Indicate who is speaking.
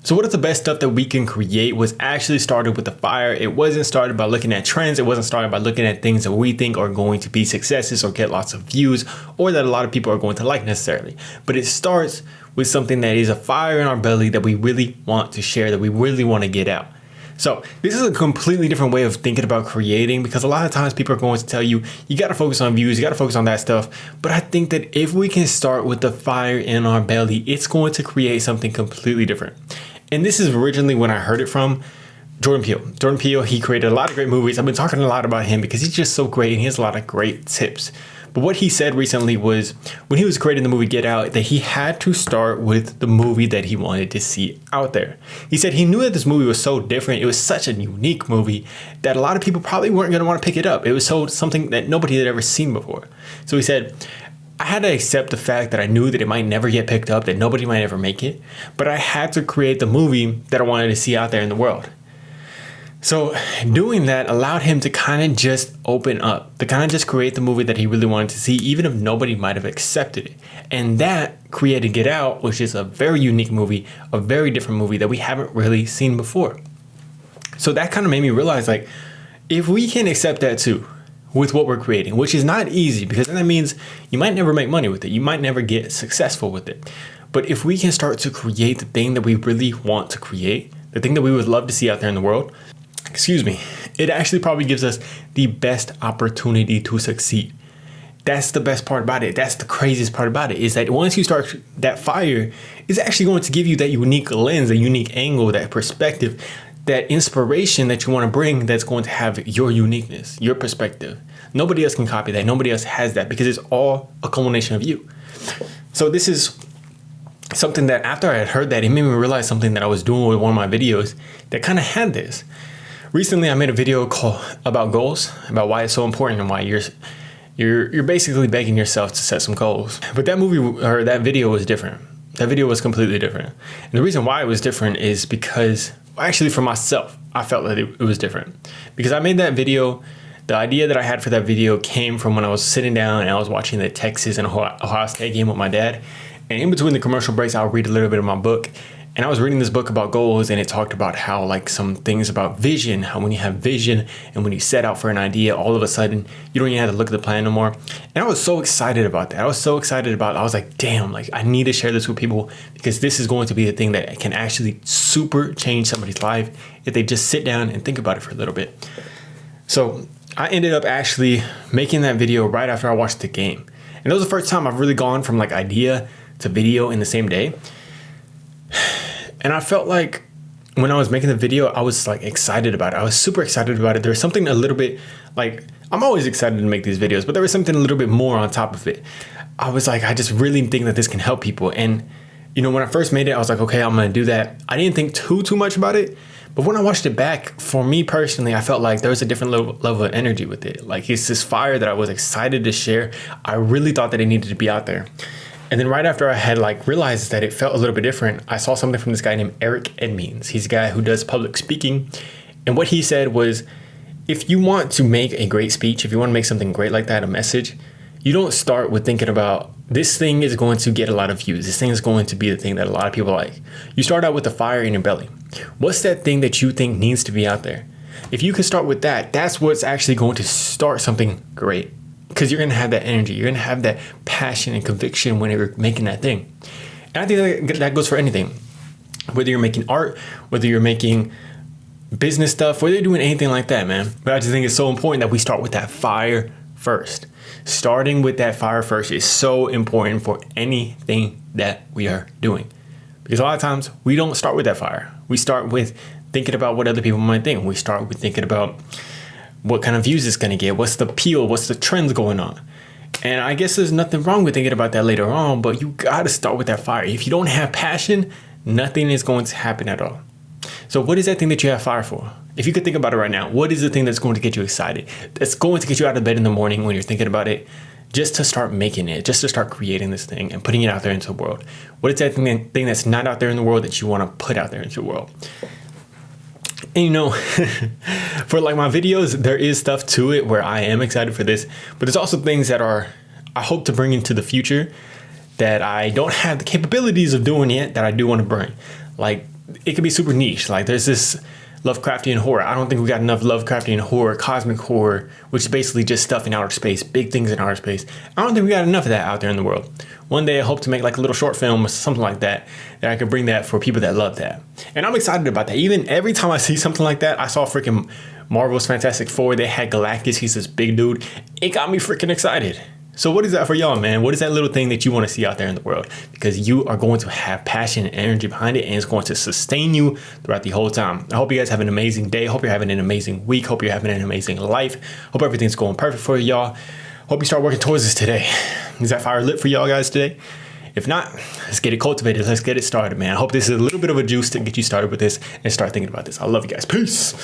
Speaker 1: So what if the best stuff that we can create was actually started with the fire? It wasn't started by looking at trends. It wasn't started by looking at things that we think are going to be successes or get lots of views or that a lot of people are going to like necessarily. But it starts with something that is a fire in our belly that we really want to share, that we really want to get out. So this is a completely different way of thinking about creating, because a lot of times people are going to tell you, you got to focus on views, you got to focus on that stuff. But I think that if we can start with the fire in our belly, it's going to create something completely different. And this is originally when I heard it from Jordan Peele. Jordan Peele, he created a lot of great movies. I've been talking a lot about him because he's just so great and he has a lot of great tips. But what he said recently was when he was creating the movie Get Out, that he had to start with the movie that he wanted to see out there. He said he knew that this movie was so different. It was such a unique movie that a lot of people probably weren't going to want to pick it up. It was something that nobody had ever seen before. So he said, I had to accept the fact that I knew that it might never get picked up, that nobody might ever make it, but I had to create the movie that I wanted to see out there in the world. So doing that allowed him to kind of just open up, to kind of just create the movie that he really wanted to see, even if nobody might have accepted it. And that created Get Out, which is a very unique movie, a very different movie that we haven't really seen before. So that kind of made me realize, like, if we can accept that too, with what we're creating, which is not easy, because then that means you might never make money with it. You might never get successful with it. But if we can start to create the thing that we really want to create, the thing that we would love to see out there in the world, it actually probably gives us the best opportunity to succeed. That's the best part about it. That's the craziest part about it, is that once you start, that fire is actually going to give you that unique lens, a unique angle, that perspective, that inspiration that you want to bring, that's going to have your uniqueness, your perspective. Nobody else can copy that. Nobody else has that, because it's all a culmination of you. So this is something that after I had heard that, it made me realize something that I was doing with one of my videos that kind of had this. Recently, I made a video about goals, about why it's so important and why you're basically begging yourself to set some goals. But that that video was different. That video was completely different. And the reason why it was different is because, actually for myself, I felt that it was different. Because I made that video, the idea that I had for that video came from when I was sitting down and I was watching the Texas and Ohio State game with my dad. And in between the commercial breaks, I'll read a little bit of my book. And I was reading this book about goals, and it talked about how, like, some things about vision, how when you have vision and when you set out for an idea, all of a sudden you don't even have to look at the plan no more. And I was so excited about that. I was like, damn, like, I need to share this with people, because this is going to be the thing that can actually super change somebody's life if they just sit down and think about it for a little bit. So I ended up actually making that video right after I watched the game. And it was the first time I've really gone from, like, idea to video in the same day. And I felt like when I was making the video, I was, like, excited about it. I was super excited about it. There was something a little bit, like, I'm always excited to make these videos, but there was something a little bit more on top of it. I was like, I just really think that this can help people. And, you know, when I first made it, I was like, okay, I'm going to do that. I didn't think too much about it. But when I watched it back, for me personally, I felt like there was a different level of energy with it. Like, it's this fire that I was excited to share. I really thought that it needed to be out there. And then right after I had, like, realized that it felt a little bit different, I saw something from this guy named Eric Edmeans. He's a guy who does public speaking. And what he said was, if you want to make a great speech, if you want to make something great like that, a message, you don't start with thinking about, this thing is going to get a lot of views. This thing is going to be the thing that a lot of people like. You start out with the fire in your belly. What's that thing that you think needs to be out there? If you can start with that, that's what's actually going to start something great. Because you're going to have that energy. You're going to have that passion and conviction when you're making that thing. And I think that goes for anything. Whether you're making art, whether you're making business stuff, whether you're doing anything like that, man. But I just think it's so important that we start with that fire first. Starting with that fire first is so important for anything that we are doing. Because a lot of times we don't start with that fire. We start with thinking about what other people might think. We start with thinking about what kind of views it's going to get, what's the appeal, what's the trends going on. And I guess there's nothing wrong with thinking about that later on, but you got to start with that fire. If you don't have passion, nothing is going to happen at all. So what is that thing that you have fire for? If you could think about it right now, what is the thing that's going to get you excited? That's going to get you out of bed in the morning when you're thinking about it, just to start making it, just to start creating this thing and putting it out there into the world? What is that thing that's not out there in the world that you want to put out there into the world? And, you know, for, like, my videos, there is stuff to it where I am excited for this, but there's also things that I hope to bring into the future that I don't have the capabilities of doing yet, that I do want to bring. Like, it can be super niche. Like there's this Lovecraftian horror. I don't think we got enough Lovecraftian horror, cosmic horror, which is basically just stuff in outer space, big things in outer space. I don't think we got enough of that out there in the world. One day I hope to make like a little short film or something like that I could bring that for people that love that. And I'm excited about that. Even every time I see something like that, I saw freaking Marvel's Fantastic Four. They had Galactus. He's this big dude. It got me freaking excited. So what is that for y'all, man? What is that little thing that you want to see out there in the world? Because you are going to have passion and energy behind it, and it's going to sustain you throughout the whole time. I hope you guys have an amazing day. Hope you're having an amazing week. Hope you're having an amazing life. Hope everything's going perfect for y'all. Hope you start working towards this today. Is that fire lit for y'all guys today? If not, let's get it cultivated. Let's get it started, man. I hope this is a little bit of a juice to get you started with this and start thinking about this. I love you guys. Peace.